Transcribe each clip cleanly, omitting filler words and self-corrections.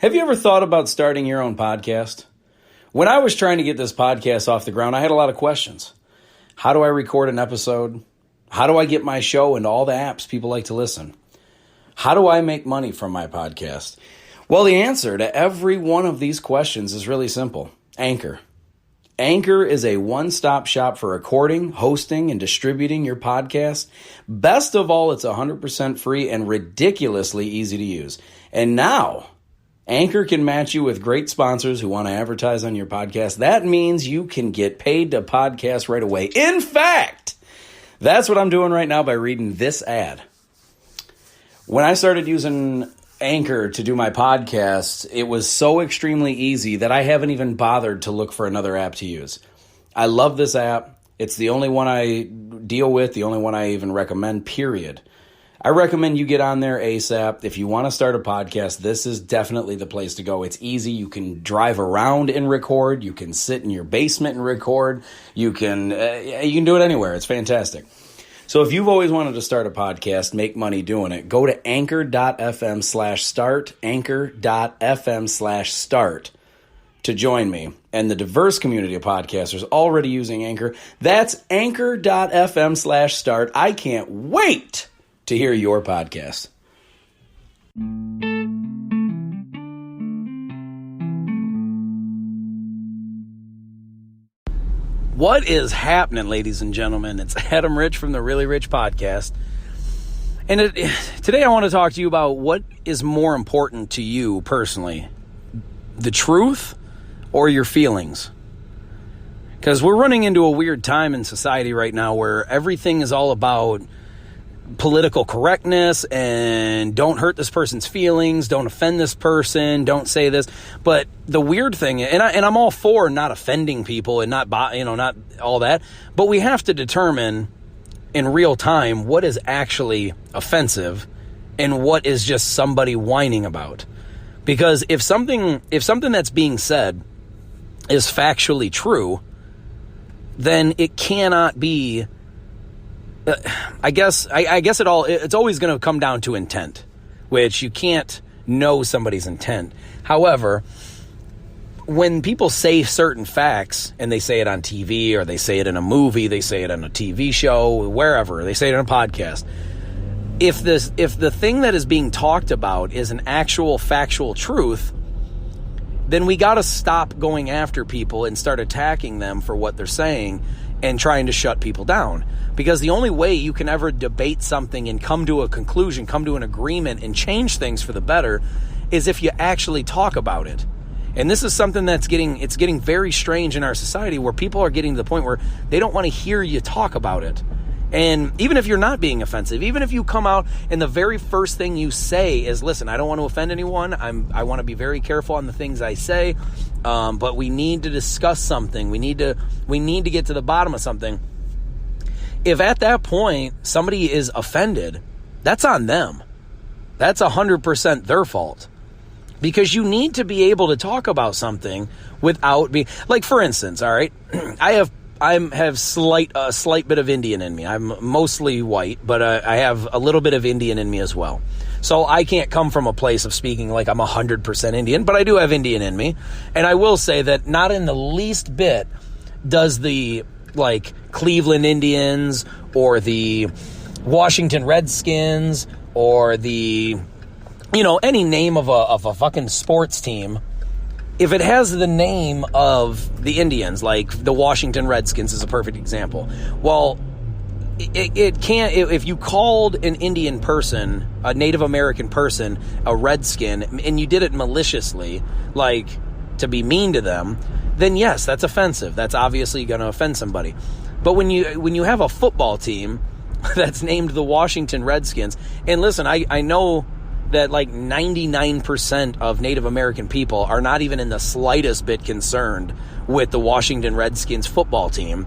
Have you ever thought about starting your own podcast? When I was trying to get this podcast off the ground, I had a lot of questions. How do I record an episode? How do I get my show into all the apps people like to listen? How do I make money from my podcast? Well, the answer to every one of these questions is really simple. Anchor. Anchor is a one-stop shop for recording, hosting, and distributing your podcast. Best of all, it's 100% free and ridiculously easy to use. And now, Anchor can match you with great sponsors who want to advertise on your podcast. That means you can get paid to podcast right away. In fact, that's what I'm doing right now by reading this ad. When I started using Anchor to do my podcast, it was so extremely easy that I haven't even bothered to look for another app to use. I love this app. It's the only one I deal with, the only one I even recommend, period. I recommend you get on there ASAP. If you want to start a podcast, this is definitely the place to go. It's easy. You can drive around and record. You can sit in your basement and record. You can do it anywhere. It's fantastic. So if you've always wanted to start a podcast, make money doing it, go to anchor.fm/start, anchor.fm/start to join me and the diverse community of podcasters already using Anchor. That's anchor.fm/start. I can't wait to hear your podcast. What is happening, ladies and gentlemen? It's Adam Rich from the Really Rich Podcast. And today I want to talk to you about what is more important to you personally, the truth or your feelings. Because we're running into a weird time in society right now where everything is all about political correctness and don't hurt this person's feelings, don't offend this person, don't say this. But the weird thing, and I'm all for not offending people and not all that, but we have to determine in real time what is actually offensive and what is just somebody whining about. Because if something that's being said is factually true, then it cannot be. I guess it's always going to come down to intent, which you can't know somebody's intent. However, when people say certain facts and they say it on TV or they say it in a movie, they say it on a TV show, wherever, they say it on a podcast. If the thing that is being talked about is an actual factual truth, then we got to stop going after people and start attacking them for what they're saying and trying to shut people down. Because the only way you can ever debate something and come to a conclusion, come to an agreement and change things for the better is if you actually talk about it. And this is something that's getting very strange in our society where people are getting to the point where they don't want to hear you talk about it. And even if you're not being offensive, even if you come out and the very first thing you say is, listen, I don't want to offend anyone. I want to be very careful on the things I say. But we need to discuss something. We need to get to the bottom of something. If at that point somebody is offended, that's on them. That's 100% their fault. Because you need to be able to talk about something without being, like, for instance, all right, I have a slight bit of Indian in me. I'm mostly white, but I have a little bit of Indian in me as well. So I can't come from a place of speaking like I'm 100% Indian, but I do have Indian in me. And I will say that not in the least bit does the, like, Cleveland Indians or the Washington Redskins or the, any name of a fucking sports team, if it has the name of the Indians, like the Washington Redskins is a perfect example. Well, it can't, if you called an Indian person, a Native American person, a Redskin, and you did it maliciously, like to be mean to them, then yes, that's offensive. That's obviously going to offend somebody. But when you have a football team that's named the Washington Redskins, and listen, I know that like 99% of Native American people are not even in the slightest bit concerned with the Washington Redskins football team.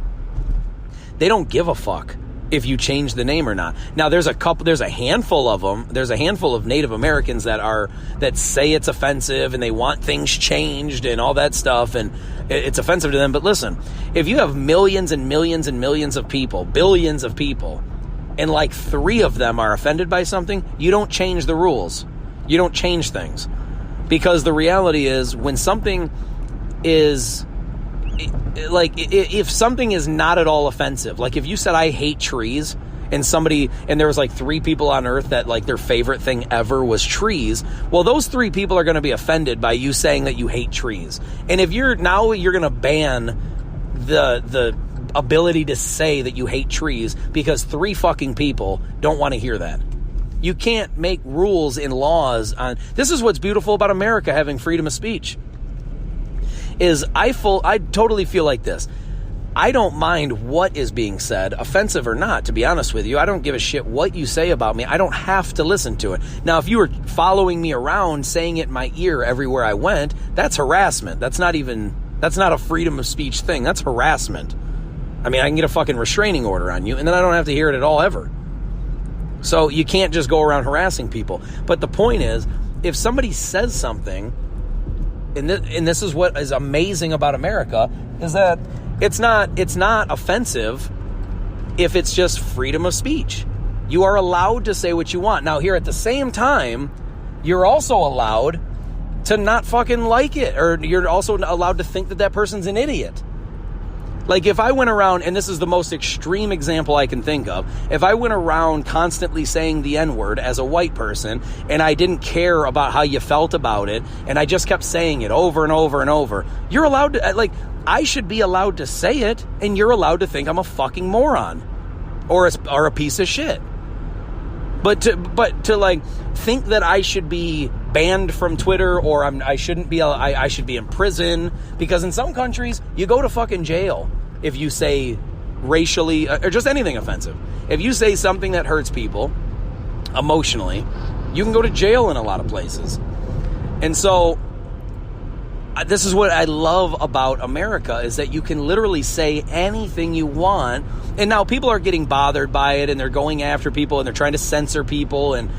They don't give a fuck if you change the name or not. Now there's a handful of them. There's a handful of Native Americans that say it's offensive and they want things changed and all that stuff, and it's offensive to them. But listen, if you have millions and millions and millions of people, billions of people, and like 3 of them are offended by something, you don't change the rules. You don't change things. Because the reality is, when something is, like, if something is not at all offensive, like if you said, I hate trees, and there was like 3 people on earth that like their favorite thing ever was trees, well, those 3 people are going to be offended by you saying that you hate trees. And if you're going to ban the ability to say that you hate trees because 3 fucking people don't want to hear that. You can't make rules and laws on... This is what's beautiful about America having freedom of speech. I totally feel like this. I don't mind what is being said, offensive or not, to be honest with you. I don't give a shit what you say about me. I don't have to listen to it. Now, if you were following me around, saying it in my ear everywhere I went, that's harassment. That's not a freedom of speech thing. That's harassment. I mean, I can get a fucking restraining order on you, and then I don't have to hear it at all ever. So you can't just go around harassing people. But the point is, if somebody says something, and this is what is amazing about America, is that it's not offensive if it's just freedom of speech. You are allowed to say what you want. Now, here at the same time, you're also allowed to not fucking like it, or you're also allowed to think that person's an idiot. Like, if I went around, and this is the most extreme example I can think of, if I went around constantly saying the N-word as a white person, and I didn't care about how you felt about it, and I just kept saying it over and over and over, you're allowed to, like, I should be allowed to say it, and you're allowed to think I'm a fucking moron, or a piece of shit. But to like, think that I should be banned from Twitter, or I should be in prison, because in some countries you go to fucking jail if you say racially or just anything offensive. If you say something that hurts people emotionally, you can go to jail in a lot of places. And so this is what I love about America, is that you can literally say anything you want. And now people are getting bothered by it, and they're going after people, and they're trying to censor people and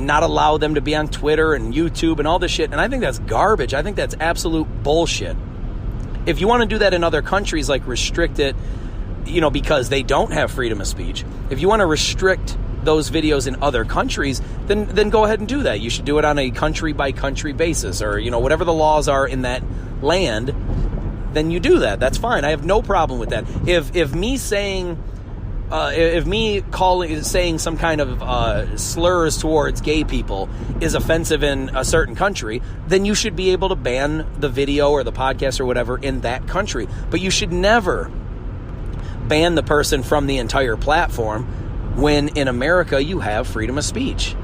not allow them to be on Twitter and YouTube and all this shit. And I think that's garbage. I think that's absolute bullshit. If you want to do that in other countries, like restrict it, because they don't have freedom of speech, if you want to restrict those videos in other countries, then go ahead and do that. You should do it on a country by country basis, or whatever the laws are in that land, then you do that. That's fine. I have no problem with that. If me saying saying some kind of slurs towards gay people is offensive in a certain country, then you should be able to ban the video or the podcast or whatever in that country. But you should never ban the person from the entire platform when in America you have freedom of speech.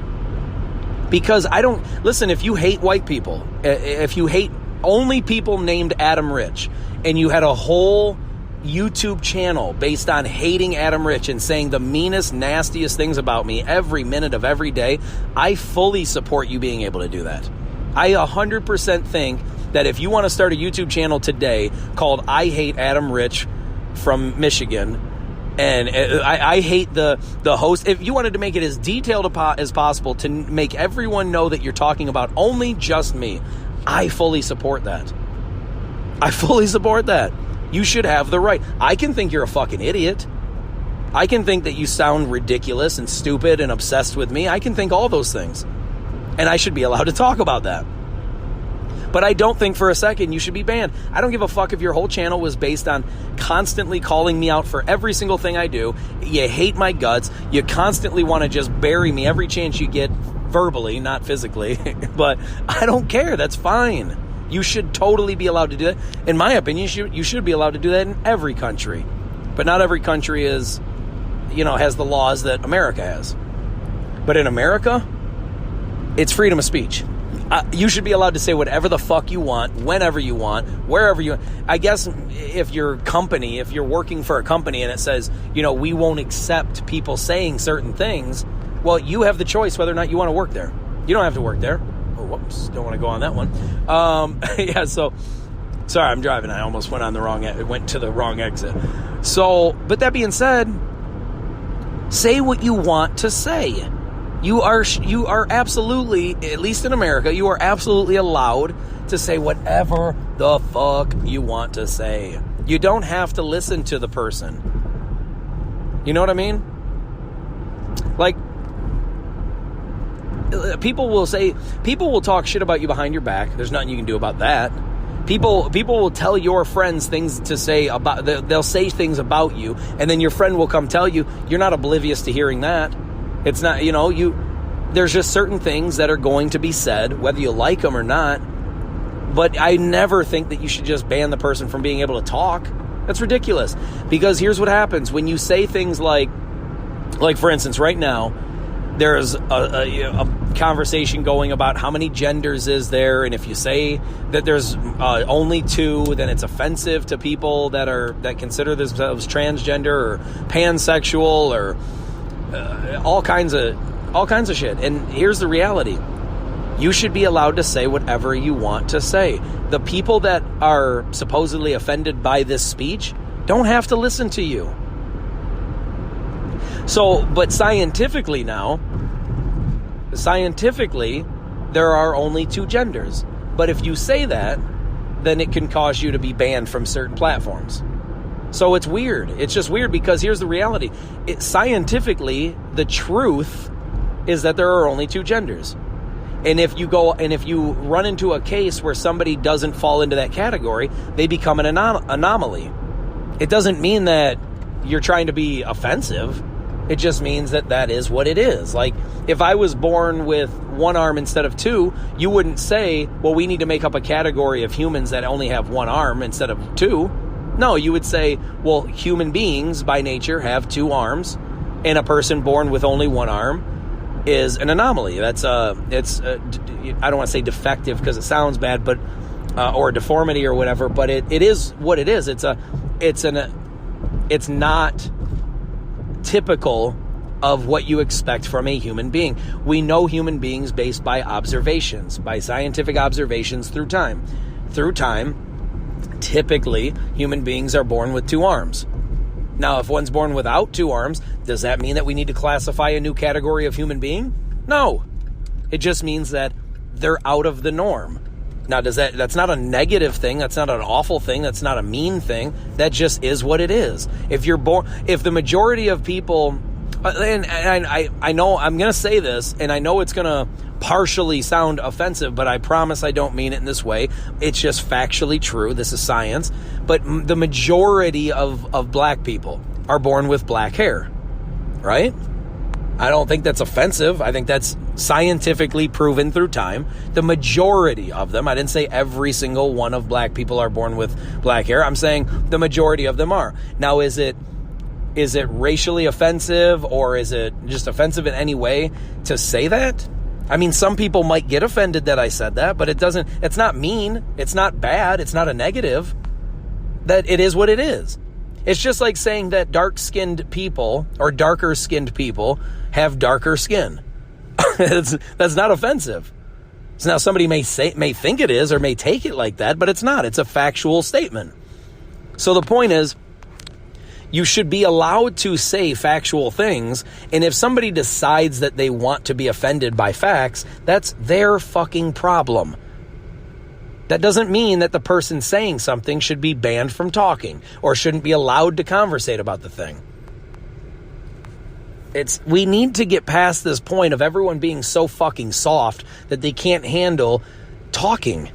Because if you hate white people, if you hate only people named Adam Rich, and you had a whole YouTube channel based on hating Adam Rich and saying the meanest, nastiest things about me every minute of every day, I fully support you being able to do that. I 100% think that if you want to start a YouTube channel today called I Hate Adam Rich from Michigan, and I hate the host, if you wanted to make it as detailed as possible to make everyone know that you're talking about only just me, I fully support that. I fully support that. You should have the right. I can think you're a fucking idiot. I can think that you sound ridiculous and stupid and obsessed with me. I can think all those things. And I should be allowed to talk about that. But I don't think for a second you should be banned. I don't give a fuck if your whole channel was based on constantly calling me out for every single thing I do. You hate my guts. You constantly want to just bury me every chance you get, verbally, not physically. But I don't care. That's fine. You should totally be allowed to do that. In my opinion, you should be allowed to do that in every country. But not every country has the laws that America has. But in America, it's freedom of speech. You should be allowed to say whatever the fuck you want, whenever you want, wherever you want. I guess if you're working for a company and it says, we won't accept people saying certain things, well, you have the choice whether or not you want to work there. You don't have to work there. Oh, whoops, don't want to go on that one. Yeah, so, sorry, I'm driving. I almost went to the wrong exit. So, but that being said, say what you want to say. You are absolutely, at least in America, you are absolutely allowed to say whatever the fuck you want to say. You don't have to listen to the person. You know what I mean? Like, People will talk shit about you behind your back. There's nothing you can do about that. People will tell your friends things to say about, they'll say things about you, and then your friend will come tell you. You're not oblivious to hearing that. It's not, there's just certain things that are going to be said, whether you like them or not. But I never think that you should just ban the person from being able to talk. That's ridiculous. Because here's what happens when you say things like for instance, right now, there's a conversation going about how many genders is there, and if you say that there's only two, then it's offensive to people that consider themselves transgender or pansexual or all kinds of shit. And here's the reality: you should be allowed to say whatever you want to say. The people that are supposedly offended by this speech don't have to listen to you. So, but scientifically, there are only two genders. But if you say that, then it can cause you to be banned from certain platforms. So it's weird. It's just weird because here's the reality. Scientifically, the truth is that there are only two genders. And if you run into a case where somebody doesn't fall into that category, they become an anomaly. It doesn't mean that you're trying to be offensive. It just means that is what it is. Like, if I was born with one arm instead of two, you wouldn't say, well, we need to make up a category of humans that only have one arm instead of two. No, you would say, well, human beings by nature have two arms, and a person born with only one arm is an anomaly. That's I don't want to say defective because it sounds bad, but or deformity or whatever. But it is what it is. It's not typical of what you expect from a human being. We know human beings based by observations, by scientific observations through time. Through time, typically, human beings are born with two arms. Now, if one's born without two arms, does that mean that we need to classify a new category of human being? No. It just means that they're out of the norm. Now, that's not a negative thing. That's not an awful thing. That's not a mean thing. That just is what it is. If the majority of people, and I know I'm going to say this, and I know it's going to partially sound offensive, but I promise I don't mean it in this way. It's just factually true. This is science. But the majority of black people are born with black hair, right? I don't think that's offensive. I think that's scientifically proven through time. The majority of them, I didn't say every single one of black people are born with black hair. I'm saying the majority of them are. Now, is it racially offensive, or is it just offensive in any way to say that? I mean, some people might get offended that I said that, but it's not mean. It's not bad. It's not a negative. That it is what it is. It's just like saying that dark-skinned people or darker-skinned people have darker skin. That's not offensive. So now somebody may think it is or may take it like that, but it's not. It's a factual statement. So the point is, you should be allowed to say factual things, and if somebody decides that they want to be offended by facts, that's their fucking problem. That doesn't mean that the person saying something should be banned from talking or shouldn't be allowed to conversate about the thing. We need to get past this point of everyone being so fucking soft that they can't handle talking.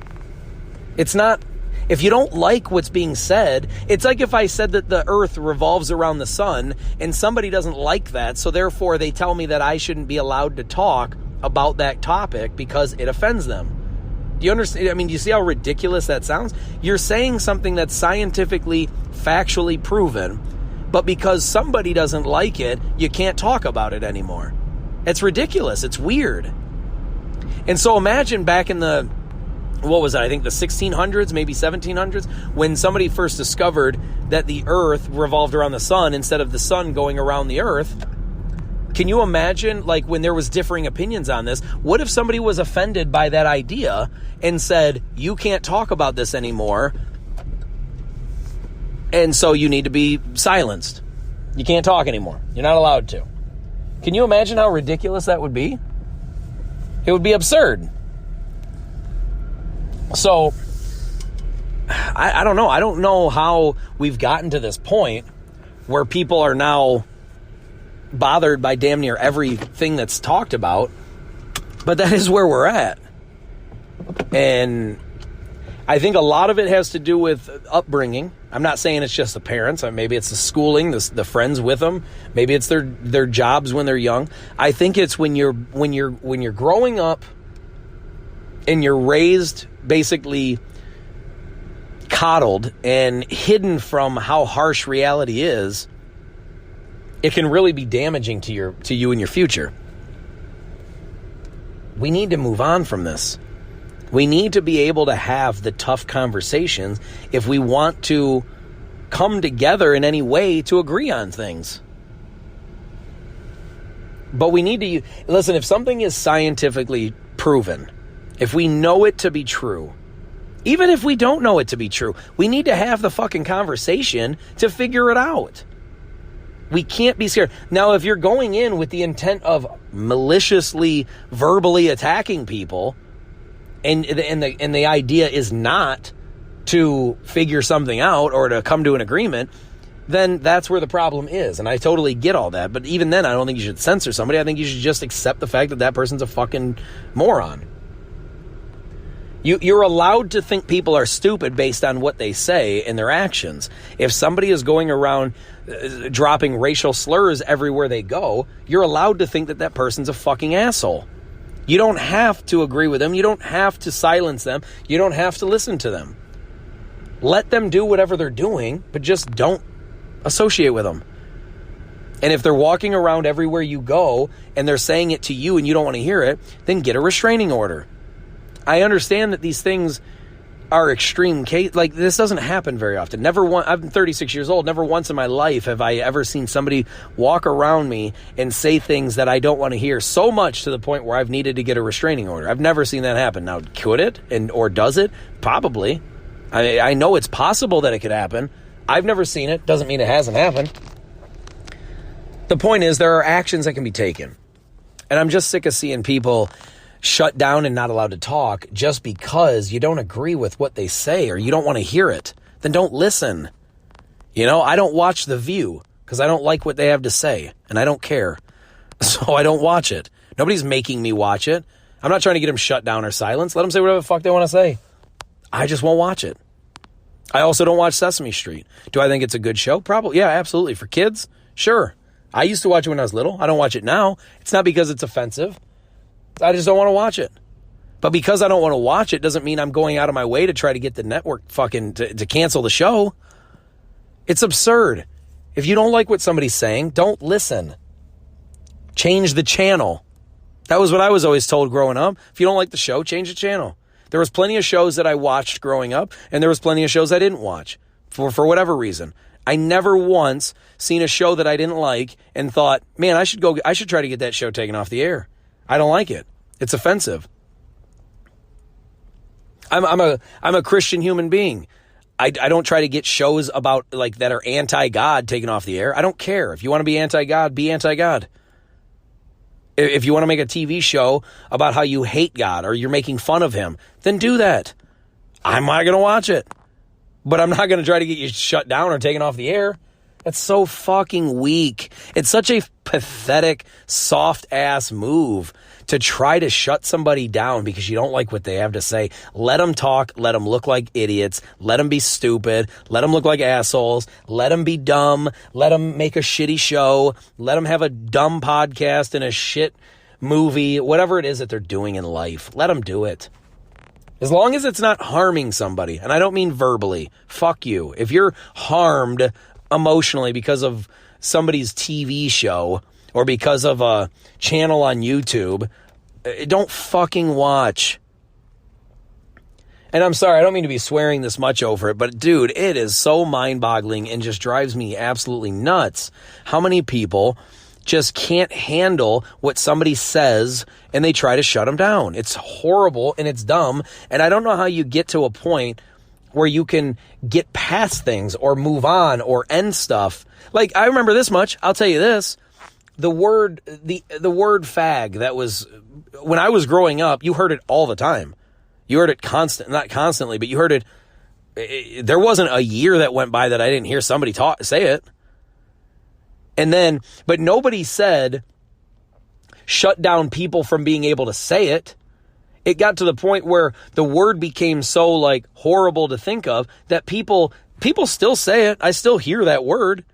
It's not, if you don't like what's being said, it's like if I said that the earth revolves around the sun and somebody doesn't like that, so therefore they tell me that I shouldn't be allowed to talk about that topic because it offends them. Do you understand? I mean, do you see how ridiculous that sounds? You're saying something that's scientifically, factually proven, but because somebody doesn't like it, you can't talk about it anymore. It's ridiculous. It's weird. And so imagine back in the, what was it? I think the 1600s, maybe 1700s, when somebody first discovered that the earth revolved around the sun instead of the sun going around the earth. Can you imagine, like, when there was differing opinions on this, what if somebody was offended by that idea and said, you can't talk about this anymore, and so you need to be silenced. You can't talk anymore. You're not allowed to. Can you imagine how ridiculous that would be? It would be absurd. So, I don't know. I don't know how we've gotten to this point where people are now bothered by damn near everything that's talked about. But that is where we're at. And I think a lot of it has to do with upbringing. I'm not saying it's just the parents. Maybe it's the schooling, the friends with them. Maybe it's their jobs when they're young. I think it's when you're growing up and you're raised basically coddled and hidden from how harsh reality is, it can really be damaging to you and your future. We need to move on from this. We need to be able to have the tough conversations if we want to come together in any way to agree on things. But we need to listen, if something is scientifically proven, if we know it to be true, even if we don't know it to be true, we need to have the fucking conversation to figure it out. We can't be scared. Now, if you're going in with the intent of maliciously, verbally attacking people, and the idea is not to figure something out or to come to an agreement, then that's where the problem is. And I totally get all that. But even then, I don't think you should censor somebody. I think you should just accept the fact that that person's a fucking moron. You're allowed to think people are stupid based on what they say and their actions. If somebody is going around dropping racial slurs everywhere they go, you're allowed to think that that person's a fucking asshole. You don't have to agree with them. You don't have to silence them. You don't have to listen to them. Let them do whatever they're doing, but just don't associate with them. And if they're walking around everywhere you go and they're saying it to you and you don't want to hear it, then get a restraining order. I understand that these things are extreme case. Like, this doesn't happen very often. I'm 36 years old. Never once in my life have I ever seen somebody walk around me and say things that I don't want to hear, so much to the point where I've needed to get a restraining order. I've never seen that happen. Now, could it or does it? Probably. I know it's possible that it could happen. I've never seen it. Doesn't mean it hasn't happened. The point is, there are actions that can be taken. And I'm just sick of seeing people shut down and not allowed to talk just because you don't agree with what they say or you don't want to hear it. Then don't listen. I don't watch The View because I don't like what they have to say and I don't care. So I don't watch it. Nobody's making me watch it. I'm not trying to get them shut down or silenced. Let them say whatever the fuck they want to say. I just won't watch it. I also don't watch Sesame Street. Do I think it's a good show? Probably. Yeah, absolutely. For kids? Sure. I used to watch it when I was little. I don't watch it now. It's not because it's offensive. I just don't want to watch it. But because I don't want to watch it doesn't mean I'm going out of my way to try to get the network fucking to cancel the show. It's absurd. If you don't like what somebody's saying, don't listen. Change the channel. That was what I was always told growing up. If you don't like the show, change the channel. There was plenty of shows that I watched growing up, and there was plenty of shows I didn't watch for whatever reason. I never once seen a show that I didn't like and thought, man, I should try to get that show taken off the air. I don't like it. It's offensive. I'm a Christian human being. I don't try to get shows about that are anti-God taken off the air. I don't care. If you want to be anti-God, be anti-God. If you want to make a TV show about how you hate God or you're making fun of him, then do that. I'm not going to watch it. But I'm not going to try to get you shut down or taken off the air. That's so fucking weak. It's such a pathetic, soft-ass move to try to shut somebody down because you don't like what they have to say. Let them talk. Let them look like idiots. Let them be stupid. Let them look like assholes. Let them be dumb. Let them make a shitty show. Let them have a dumb podcast and a shit movie. Whatever it is that they're doing in life, let them do it. As long as it's not harming somebody, and I don't mean verbally, fuck you. If you're harmed emotionally because of somebody's TV show or because of a channel on YouTube, don't fucking watch. And I'm sorry, I don't mean to be swearing this much over it, but dude, it is so mind-boggling and just drives me absolutely nuts how many people just can't handle what somebody says and they try to shut them down. It's horrible and it's dumb, and I don't know how you get to a point where you can get past things or move on or end stuff. Like, I remember this much. I'll tell you this. The word fag, that was, when I was growing up, you heard it all the time. You heard it not constantly, but you heard it. There wasn't a year that went by that I didn't hear somebody say it. And then, but nobody said, shut down people from being able to say it. It got to the point where the word became so like horrible to think of that people still say it. I still hear that word,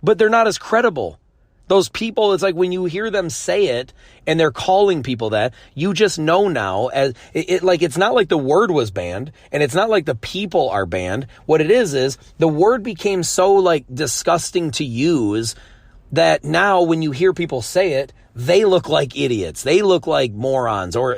but they're not as credible. Those people, it's like when you hear them say it and they're calling people that, you just know now as it's not like the word was banned and it's not like the people are banned. What it is the word became so like disgusting to use that now when you hear people say it, they look like idiots. They look like morons or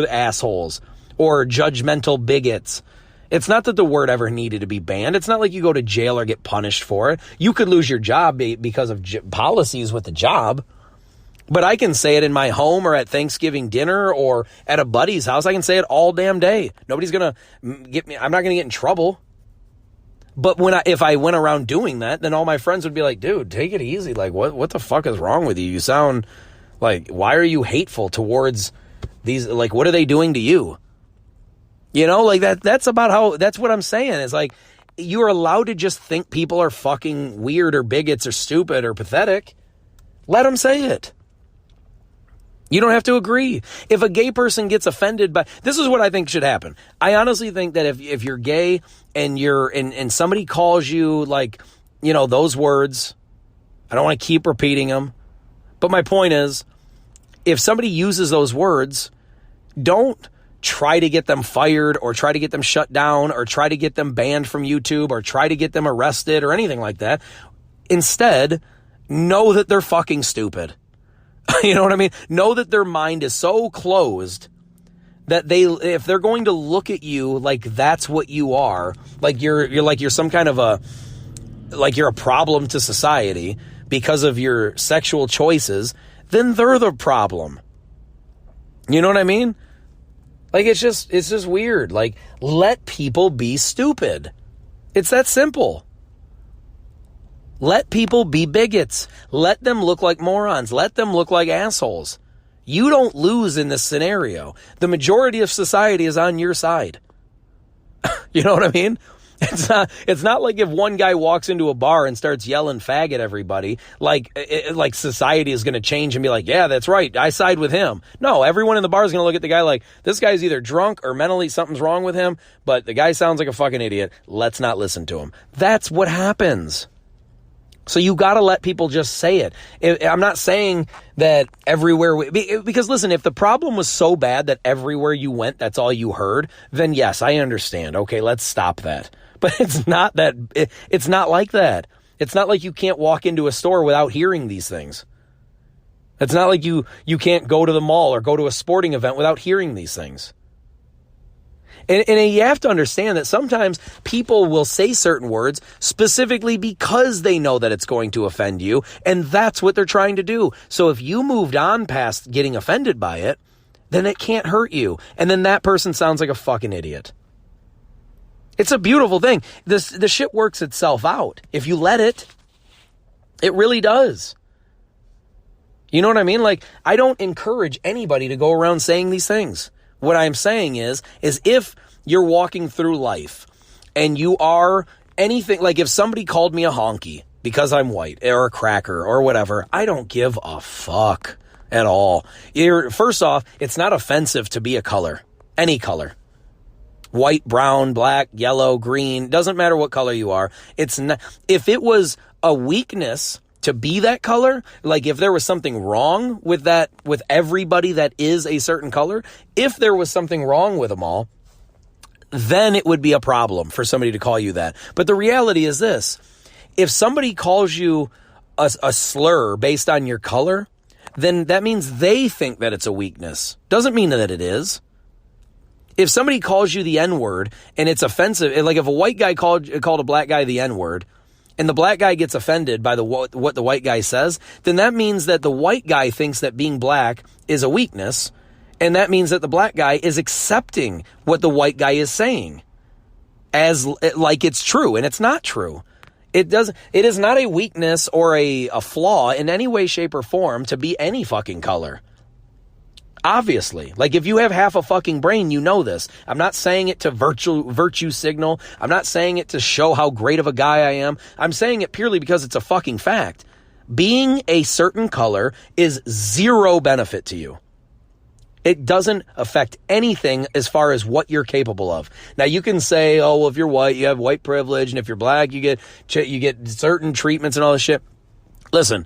assholes or judgmental bigots. It's not that the word ever needed to be banned. It's not like you go to jail or get punished for it. You could lose your job because of policies with the job. But I can say it in my home or at Thanksgiving dinner or at a buddy's house. I can say it all damn day. Nobody's going to get me. I'm not going to get in trouble. But if I went around doing that, then all my friends would be like, dude, take it easy. Like, what the fuck is wrong with you? You sound like, why are you hateful towards these? Like, what are they doing to you? You know, like that's what I'm saying. It's like, you're allowed to just think people are fucking weird or bigots or stupid or pathetic. Let them say it. You don't have to agree. If a gay person gets offended by, this is what I think should happen. I honestly think that if you're gay and and somebody calls you like, you know, those words, I don't want to keep repeating them, but my point is, if somebody uses those words, don't try to get them fired or try to get them shut down or try to get them banned from YouTube or try to get them arrested or anything like that. Instead, know that they're fucking stupid. You know what I mean? Know that their mind is so closed that if they're going to look at you like that's what you are, like you're some kind of you're a problem to society because of your sexual choices, then they're the problem. You know what I mean? Like, it's just weird. Like, let people be stupid. It's that simple. Let people be bigots. Let them look like morons. Let them look like assholes. You don't lose in this scenario. The majority of society is on your side. You know what I mean? It's not like if one guy walks into a bar and starts yelling fag at everybody, like society is going to change and be like, yeah, that's right, I side with him. No, everyone in the bar is going to look at the guy like, this guy's either drunk or mentally something's wrong with him, but the guy sounds like a fucking idiot. Let's not listen to him. That's what happens. So you got to let people just say it. I'm not saying that everywhere, because listen, if the problem was so bad that everywhere you went, that's all you heard, then yes, I understand. Okay, let's stop that. But it's not that, it's not like that. It's not like you can't walk into a store without hearing these things. It's not like you can't go to the mall or go to a sporting event without hearing these things. And you have to understand that sometimes people will say certain words specifically because they know that it's going to offend you, and that's what they're trying to do. So if you moved on past getting offended by it, then it can't hurt you. And then that person sounds like a fucking idiot. It's a beautiful thing. The shit works itself out. If you let it, it really does. You know what I mean? Like, I don't encourage anybody to go around saying these things. What I'm saying is if you're walking through life and you are anything, like if somebody called me a honky because I'm white or a cracker or whatever, I don't give a fuck at all. First off, it's not offensive to be a color, any color. White, brown, black, yellow, green, doesn't matter what color you are. It's not, if it was a weakness to be that color, like if there was something wrong with that, with everybody that is a certain color, if there was something wrong with them all, then it would be a problem for somebody to call you that. But the reality is this: if somebody calls you a slur based on your color, then that means they think that it's a weakness. Doesn't mean that it is. If somebody calls you the N-word and it's offensive, like if a white guy called a black guy the N-word, and the black guy gets offended by what the white guy says, then that means that the white guy thinks that being black is a weakness, and that means that the black guy is accepting what the white guy is saying as like it's true, and it's not true. It is not a weakness or a flaw in any way, shape, or form to be any fucking color. Obviously, like if you have half a fucking brain, you know this. I'm not saying it to virtue signal. I'm not saying it to show how great of a guy I am. I'm saying it purely because it's a fucking fact. Being a certain color is zero benefit to you. It doesn't affect anything as far as what you're capable of. Now you can say, oh, well, if you're white, you have white privilege, and if you're black, you get certain treatments and all this shit. Listen,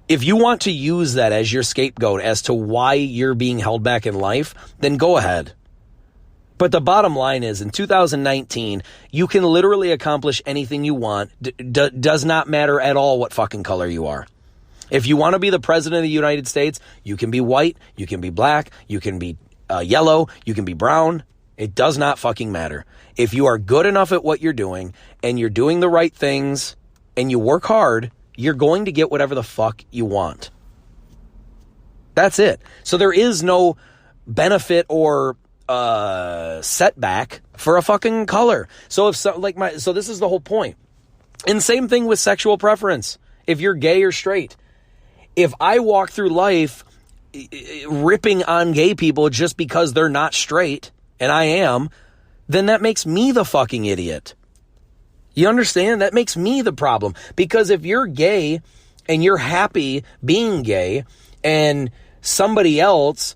if you want to use that as your scapegoat as to why you're being held back in life, then go ahead. But the bottom line is, in 2019, you can literally accomplish anything you want. Does not matter at all what fucking color you are. If you want to be the president of the United States, you can be white, you can be black, you can be yellow, you can be brown. It does not fucking matter. If you are good enough at what you're doing and you're doing the right things and you work hard, you're going to get whatever the fuck you want. That's it. So there is no benefit or setback for a fucking color. So so this is the whole point. And same thing with sexual preference. If you're gay or straight, if I walk through life ripping on gay people just because they're not straight, and I am, then that makes me the fucking idiot. You understand? That makes me the problem. Because if you're gay and you're happy being gay and somebody else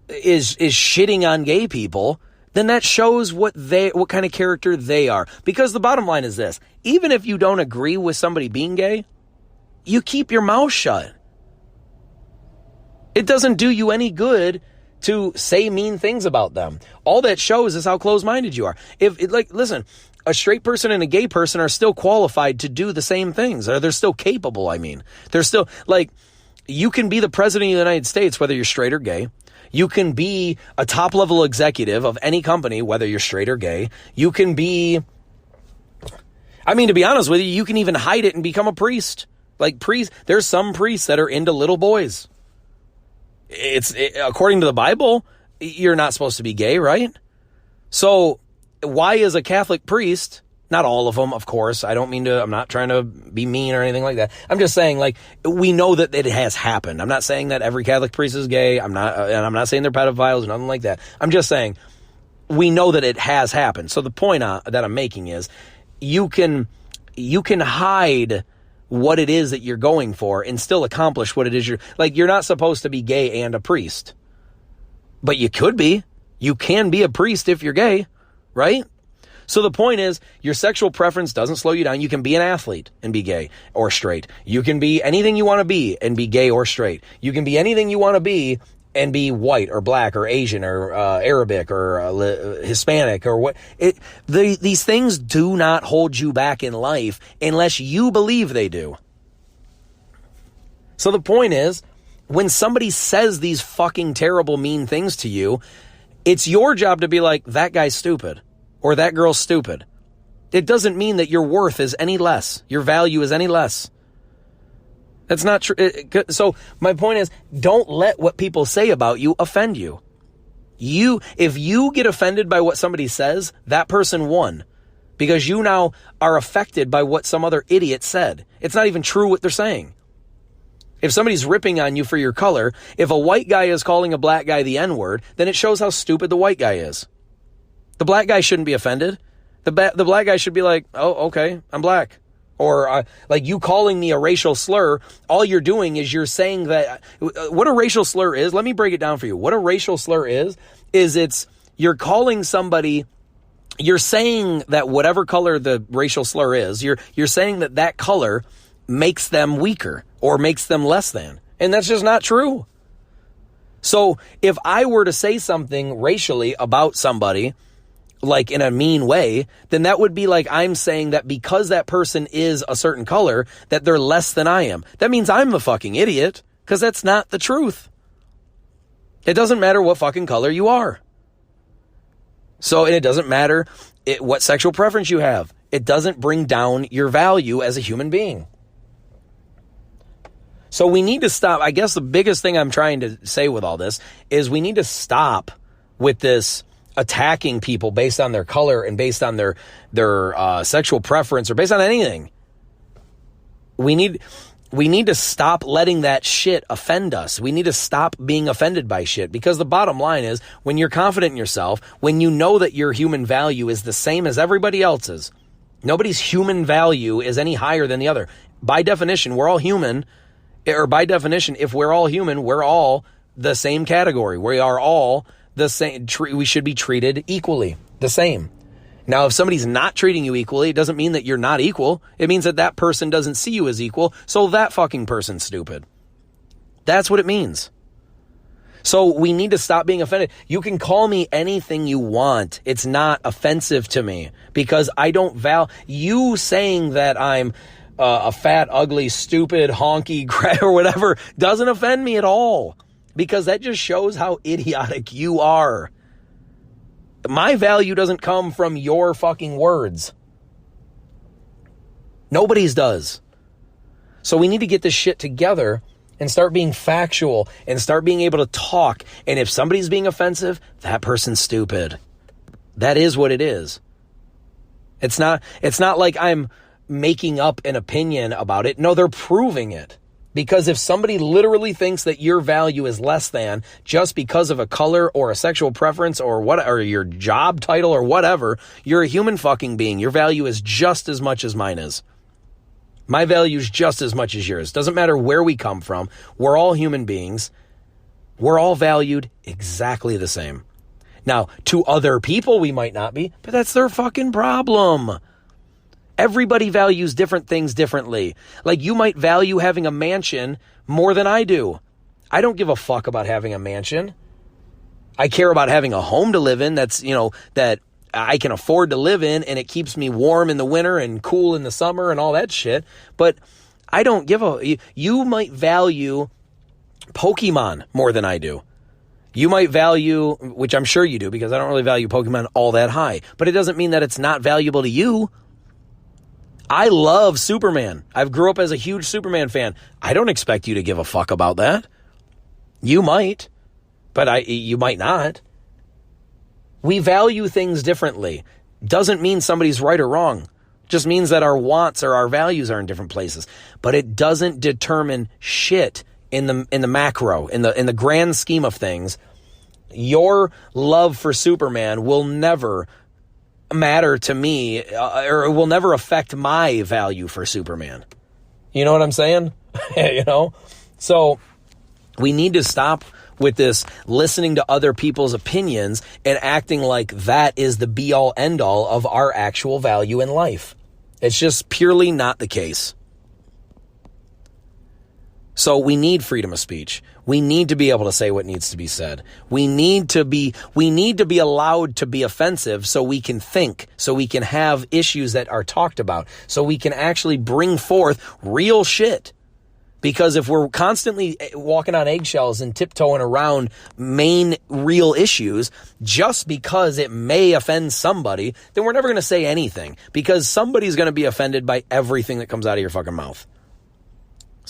is shitting on gay people, then that shows what kind of character they are. Because the bottom line is this: even if you don't agree with somebody being gay, you keep your mouth shut. It doesn't do you any good to say mean things about them. All that shows is how close-minded you are. Listen, a straight person and a gay person are still qualified to do the same things. They're still capable, I mean. They're still, you can be the president of the United States, whether you're straight or gay. You can be a top-level executive of any company, whether you're straight or gay. You can be, to be honest with you, you can even hide it and become a priest. There's some priests that are into little boys. According to the Bible, you're not supposed to be gay, right? So why is a Catholic priest, not all of them, of course, I'm not trying to be mean or anything like that. I'm just saying, we know that it has happened. I'm not saying that every Catholic priest is gay. I'm not saying they're pedophiles or nothing like that. I'm just saying we know that it has happened. So the point that I'm making is you can hide what it is that you're going for and still accomplish what it is you're not supposed to be gay and a priest. But you could be. You can be a priest if you're gay, right? So the point is, your sexual preference doesn't slow you down. You can be an athlete and be gay or straight. You can be anything you want to be and be gay or straight. You can be anything you want to be and be white or black or Asian or Arabic or Hispanic or what. These things do not hold you back in life unless you believe they do. So the point is, when somebody says these fucking terrible, mean things to you, it's your job to be like, that guy's stupid or that girl's stupid. It doesn't mean that your worth is any less. Your value is any less. That's not true. So my point is, don't let what people say about you offend you. If you get offended by what somebody says, that person won. Because you now are affected by what some other idiot said. It's not even true what they're saying. If somebody's ripping on you for your color, if a white guy is calling a black guy the N-word, then it shows how stupid the white guy is. The black guy shouldn't be offended. The black guy should be like, oh, okay, I'm black. Or you calling me a racial slur, all you're doing is you're saying that what a racial slur is. Let me break it down for you. What a racial slur is you're calling somebody, you're saying that whatever color the racial slur is, you're saying that color makes them weaker or makes them less than. And that's just not true. So if I were to say something racially about somebody, in a mean way, then that would be like I'm saying that because that person is a certain color, that they're less than I am. That means I'm the fucking idiot, because that's not the truth. It doesn't matter what fucking color you are. And it doesn't matter what sexual preference you have. It doesn't bring down your value as a human being. So we need to stop. I guess the biggest thing I'm trying to say with all this is we need to stop with this attacking people based on their color and based on their sexual preference or based on anything. We need to stop letting that shit offend us. We need to stop being offended by shit, because the bottom line is, when you're confident in yourself, when you know that your human value is the same as everybody else's, nobody's human value is any higher than the other. By definition, we're all human. Or by definition, if we're all human, we're all the same category. We are all the same. We should be treated equally, the same. Now, if somebody's not treating you equally, it doesn't mean that you're not equal. It means that that person doesn't see you as equal, so that fucking person's stupid. That's what it means. So we need to stop being offended. You can call me anything you want. It's not offensive to me because I don't you saying that I'm a fat, ugly, stupid, honky, or whatever doesn't offend me at all because that just shows how idiotic you are. My value doesn't come from your fucking words. Nobody's does. So we need to get this shit together and start being factual and start being able to talk. And if somebody's being offensive, that person's stupid. That is what it is. It's not like I'm making up an opinion about it. No, they're proving it. Because if somebody literally thinks that your value is less than just because of a color or a sexual preference or or your job title or whatever, you're a human fucking being. Your value is just as much as mine is. My value is just as much as yours. Doesn't matter where we come from. We're all human beings. We're all valued exactly the same. Now, to other people, we might not be, but that's their fucking problem. Everybody values different things differently. Like you might value having a mansion more than I do. I don't give a fuck about having a mansion. I care about having a home to live in that's, that I can afford to live in and it keeps me warm in the winter and cool in the summer and all that shit. But I don't give you might value Pokemon more than I do. You might value, which I'm sure you do because I don't really value Pokemon all that high, but it doesn't mean that it's not valuable to you. I love Superman. I've grew up as a huge Superman fan. I don't expect you to give a fuck about that. You might, but you might not. We value things differently. Doesn't mean somebody's right or wrong. Just means that our wants or our values are in different places. But it doesn't determine shit in the macro, in the grand scheme of things. Your love for Superman will never matter to me, or it will never affect my value for Superman. You know what I'm saying? So we need to stop with this listening to other people's opinions and acting like that is the be all end all of our actual value in life. It's just purely not the case. So we need freedom of speech. We need to be able to say what needs to be said. We need to be allowed to be offensive so we can think, so we can have issues that are talked about, so we can actually bring forth real shit. Because if we're constantly walking on eggshells and tiptoeing around main real issues just because it may offend somebody, then we're never going to say anything because somebody's going to be offended by everything that comes out of your fucking mouth.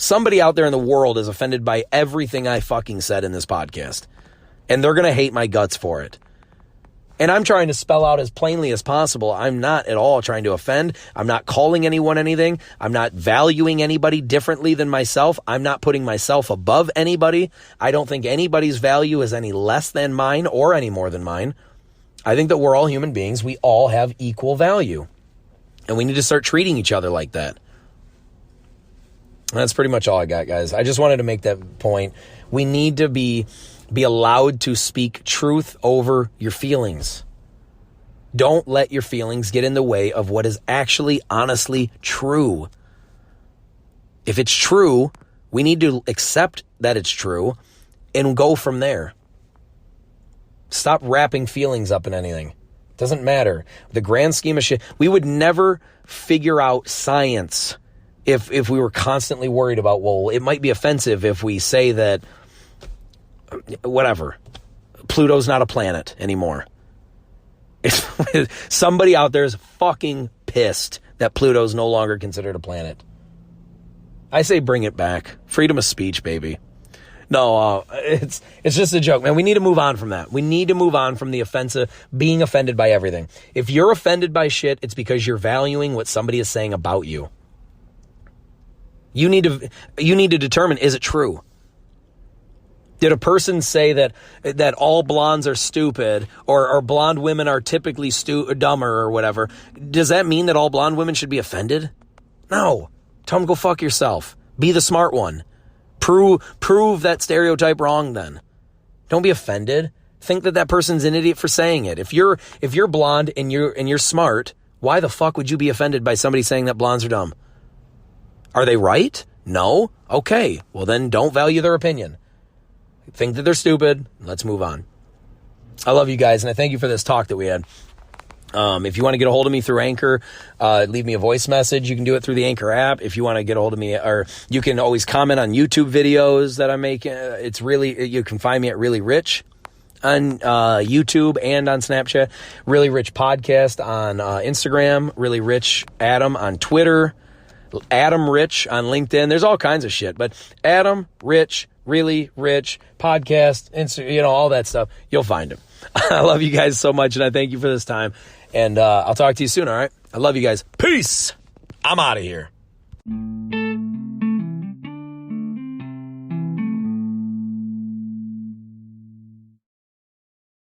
Somebody out there in the world is offended by everything I fucking said in this podcast. And they're going to hate my guts for it. And I'm trying to spell out as plainly as possible. I'm not at all trying to offend. I'm not calling anyone anything. I'm not valuing anybody differently than myself. I'm not putting myself above anybody. I don't think anybody's value is any less than mine or any more than mine. I think that we're all human beings. We all have equal value. And we need to start treating each other like that. That's pretty much all I got, guys. I just wanted to make that point. We need to be allowed to speak truth over your feelings. Don't let your feelings get in the way of what is actually honestly true. If it's true, we need to accept that it's true and go from there. Stop wrapping feelings up in anything. Doesn't matter. The grand scheme of shit, we would never figure out science if we were constantly worried about, well, it might be offensive if we say that, whatever, Pluto's not a planet anymore. Somebody out there is fucking pissed that Pluto's no longer considered a planet. I say bring it back. Freedom of speech, baby. No, it's just a joke, man. We need to move on from that. We need to move on from the offensive, being offended by everything. If you're offended by shit, it's because you're valuing what somebody is saying about you. You need to determine, is it true? Did a person say that all blondes are stupid or blonde women are typically dumber or whatever? Does that mean that all blonde women should be offended? No. Tell them go fuck yourself. Be the smart one. Prove that stereotype wrong then. Don't be offended. Think that person's an idiot for saying it. If you're blonde and you're smart, why the fuck would you be offended by somebody saying that blondes are dumb? Are they right? No? Okay. Well, then don't value their opinion. Think that they're stupid. Let's move on. I love you guys, and I thank you for this talk that we had. If you want to get a hold of me through Anchor, leave me a voice message. You can do it through the Anchor app. If you want to get a hold of me, or you can always comment on YouTube videos that I'm making. You can find me at Really Rich on YouTube and on Snapchat. Really Rich Podcast on Instagram. Really Rich Adam on Twitter. Adam Rich on LinkedIn. There's all kinds of shit, but Adam Rich, Really Rich Podcast, all that stuff. You'll find him. I love you guys so much, and I thank you for this time. And I'll talk to you soon, all right? I love you guys. Peace. I'm out of here.